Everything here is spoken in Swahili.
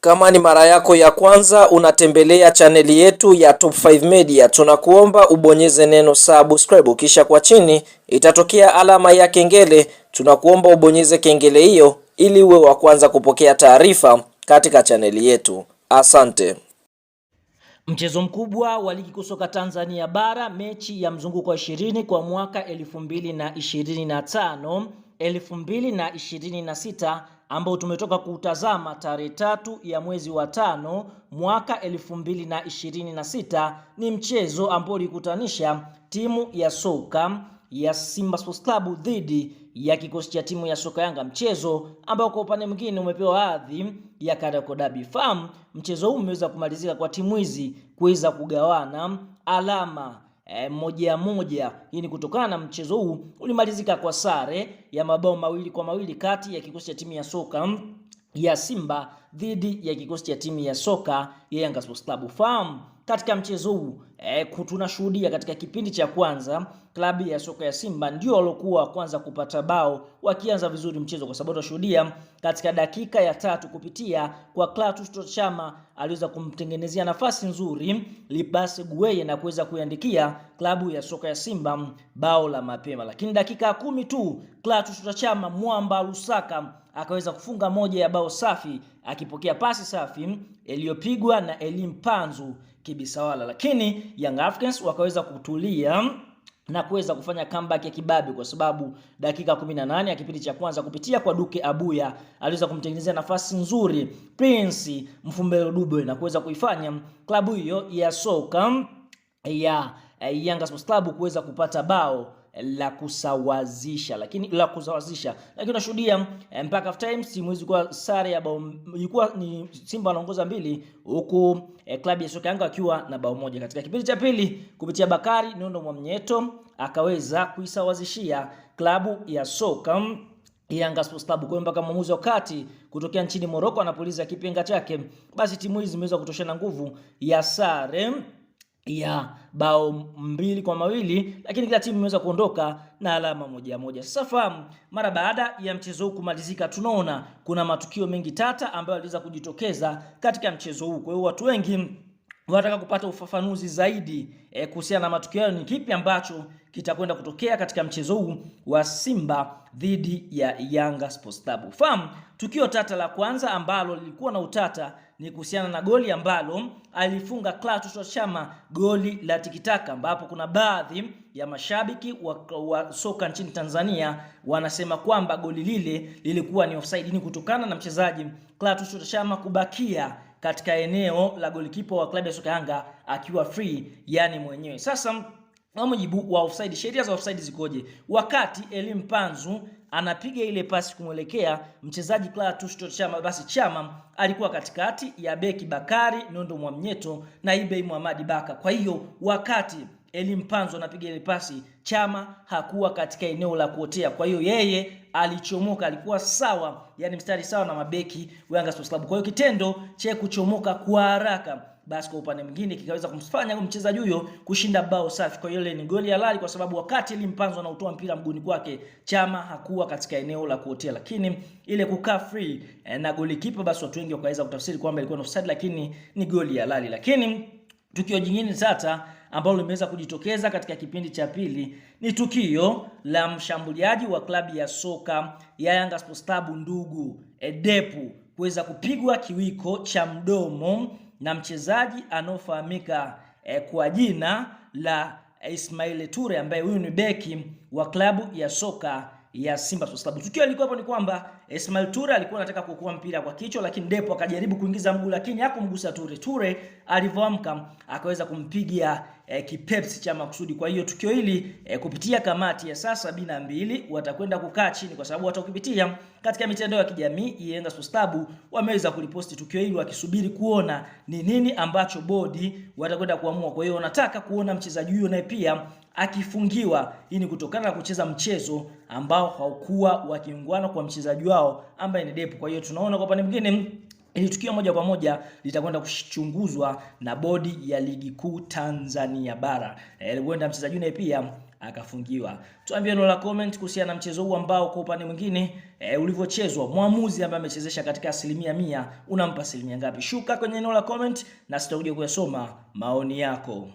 Kama ni mara yako ya kwanza unatembelea chaneli yetu ya Top 5 Media, tunakuomba ubonyeze neno subscribe, kisha kwa chini itatokea alama ya kengele. Tunakuomba ubonyeze kengele hiyo ili uwe wa kwanza kupokea taarifa katika chaneli yetu. Asante. Mchezo mkubwa wa ligi kuu soka Tanzania bara, mechi ya mzunguko wa 20 kwa mwaka 2025 2026 ambao tumetoka kutazama tarehe 3 ya mwezi wa 5 mwaka 2026, ni mchezo ambao ulikutanisha timu ya soka ya Simba Sports Club dhidi ya kikosi cha timu ya soka Yanga, mchezo ambao kwa upande mwingine umepewa hadhi ya Kariakoo Derby. Fahamu mchezo huu umeweza kumalizika kwa timu hizi kuweza kugawana alama moja moja. Hii ni kutokana na mchezo huu ulimalizika kwa sare ya mabao 2-2 kati ya kikosi cha timu ya soka ya Simba dhidi ya kikosi cha timu ya soka ya Yanga Sports Club. Fahamu katika mchezo huu tunashuhudia katika kipindi cha kwanza klabu ya soka ya Simba ndio waliokuwa kwanza kupata bao, wakianza vizuri mchezo, kwa sababu tunashuhudia katika dakika ya 3 kupitia kwa Clatous Chama aliweza kumtengenezea nafasi nzuri Libase Gueye na kuweza kuiandikia klabu ya soka ya Simba bao la mapema. Lakini dakika 10 tu Clatous Chama Mwamba Lusaka akaweza kufunga moja ya bao safi, akipokea pasi safi iliyopigwa na Elim Panzu Kibisawala. Lakini Young Africans wakaweza kutulia na kuweza kufanya comeback ya kibabe, kwa sababu dakika 18 ya kipindi cha kwanza kupitia kwa Duke Abuya aliweza kumtengenezea nafasi nzuri Prince Mfumbero Dube na kuweza kuifanya klabu hiyo ya soka ya Yanga Sports Club kuweza kupata bao la kusawazisha. Lakini tunashuhudia mpaka half time timu hizi kwa sare ya bao, ilikuwa ni Simba anaongoza 2 huku klabu ya soka Yanga akiwa na bao moja. Katika kipindi cha pili kupitia Bakari Nondo Mwamnyeto akaweza kuisawazishia klabu ya soka Yanga Sports Club. Kwa mpaka mwamuzi wakati kutokea nchini Morocco anapuliza kipenga chake, basi timu hizi zimeweza kutoshana nguvu ya sare ya bao 2-2, lakini kila timu imeweza kuondoka na alama moja moja. Sasa fahamu, mara baada ya mchezo huu kumalizika, tunaona kuna matukio mengi tata ambayo yaliweza kujitokeza katika mchezo huu. Kwa hiyo watu wengi wanataka kupata ufafanuzi zaidi kuhusiana na matukio hayo, ni kipi ambacho kitakwenda kutokea katika mchezo huu wa Simba dhidi ya Yanga Sports Club. Fahamu tukio tata la kwanza ambalo lilikuwa na utata ni kuhusiana na goli ambalo alifunga Clatous Chama, goli la tikitaka, ambapo kuna baadhi ya mashabiki wa soka nchini Tanzania wanasema kwamba goli lile lilikuwa ni offside, ni kutokana na mchezaji Clatous Chama kubakia katika eneo la golikipa wa klabu ya soka Yanga akiwa free, yani mwenyewe. Sasa kwa mujibu wa offside, sheria za offside zikoje? Wakati Elim Panzu anapiga ile pasi kumwelekea mchezaji Clatous Chama, basi Chama alikuwa katikati ya beki Bakari Nondo Mwamnyeto na Ibei Muhammad Baka. Kwa hiyo wakati Elim Panzu anapiga ile pasi, Chama hakuwa katika eneo la kuotea, kwa hiyo yeye alichomoka, alikuwa sawa, yani mstari sawa na mabeki wa Yanga Sports Club. Kwa hiyo kitendo cha kuchomoka kwa haraka, basi kwa upande mwingine kikaweza kumfanya mchezaji huyo kushinda bao safi. Kwa hiyo ile ni goli halali, kwa sababu wakati Elim Panzu anautoa mpira mguuni kwake, Chama hakuwa katika eneo la kuotea, lakini ile kukaa free na golikipa, basi watu wengi wakaweza kutafsiri kwamba ilikuwa ni offside, lakini ni goli halali. Lakini tukio jingine tata ambalo limeweza kujitokeza katika kipindi cha pili ni tukio la mshambuliaji wa klabu ya soka ya Yanga Sports Club ndugu Depu kuweza kupigwa kiwiko cha mdomo na mchezaji anofahamika kwa jina la Ismail Ture, ambaye huyu ni beki wa klabu ya soka ya Simba Sports Club. Tukio lilikuwa ni kwamba Ismail Ture alikuwa anataka kukua mpira kwa kichwa, lakini Depo akajaribu kuingiza mguu, lakini hakumgusa Ture. Ture alivyoamka akaweza kumpigia kipepsi cha makusudi. Kwa hiyo tukio hili kupitia kamati ya saa 72 watakwenda kukaa chini, kwa sababu watakupitia katika mitandao ya kijamii Yanga Sports Club wameweza kuliposti tukio hili wakisubiri kuona ni nini ambacho bodi watakwenda kuamua. Kwa hiyo wanataka kuona mchezaji huyo naye pia akifungiwa. Hii ni kutokana na kucheza mchezo ambao haukuwa wa kiungwana kwa mchezaji wao ambaye ni Depo. Kwa hiyo tunaona kwa upande mwingine ili tukio moja kwa moja litakwenda kuchunguzwa na bodi ya ligi kuu Tanzania bara. Huenda mchezaji naye pia akafungiwa. Tuambie neno la comment kuhusiana na mchezo huu ambao kwa upande mwingine ulivyochezwa, mwamuzi ambaye amechezesha katika 100%, unampa 100 ngapi? Shuka kwenye eneo la comment na sitakuja kuyasoma maoni yako.